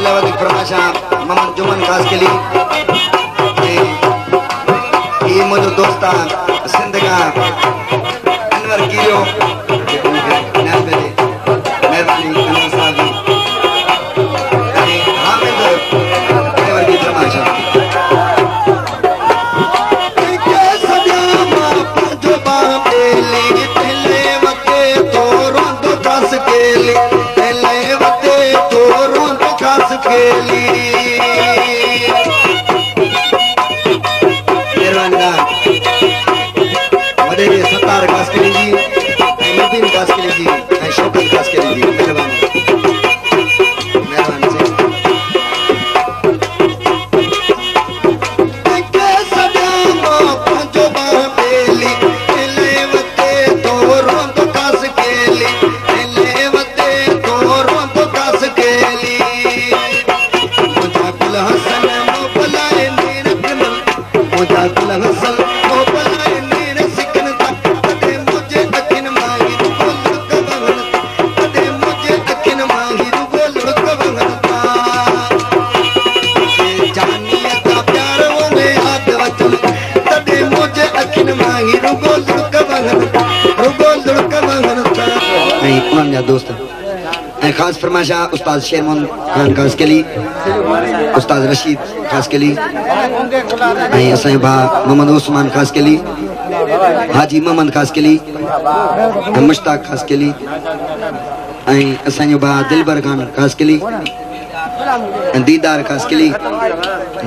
अल्लाह फरमाशा मोहम्मद जुमन खास के लिए ये मुझे दोस्ता सिंध का अनवर कीरो मेहरबानी अनवर साहब हामिद ड्राइवर की फरमाशा सत्तार खास के लिए मुबीन खास के लिए शौकत खास के लिए मेहरबानी मेहरबानी दोस्त खास फरमाशा उस्ताद शेरमन खान खास के लिए उस्ताद रशीद खास के लिए असां भा मोहम्मद उस्मान खास के लिए हाजी मोहम्मद खास के लिए मुश्ताक खास के लिए असां भा दिलबर खान खास के लिए दीदार खास के लिए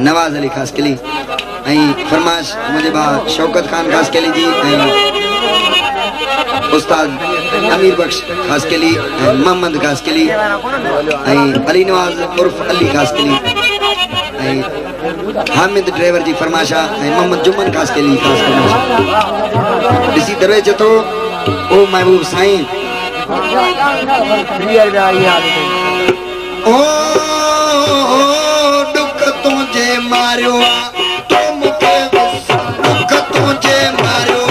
नवाज अली खास के लिए फरमाश मुझे भा शौकत खान खास के लिए जी उस्ताद अमीर बख्श खास के लिए मोहम्मद खास के लिए अली नवाज उर्फ अली खास के लिए हामिद ड्राइवर जी फरमाशा मोहम्मद जुमन खास के लिए खास फरमाशा इसी तरह से तो ओ महबूब साईं ओ दुख तुझे मारियो तुम के दुख तुझे मारियो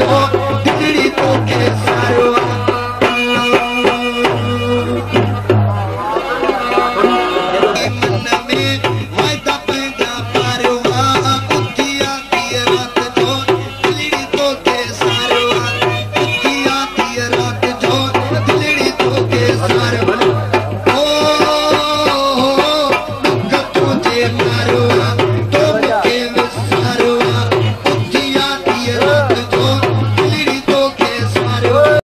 ओ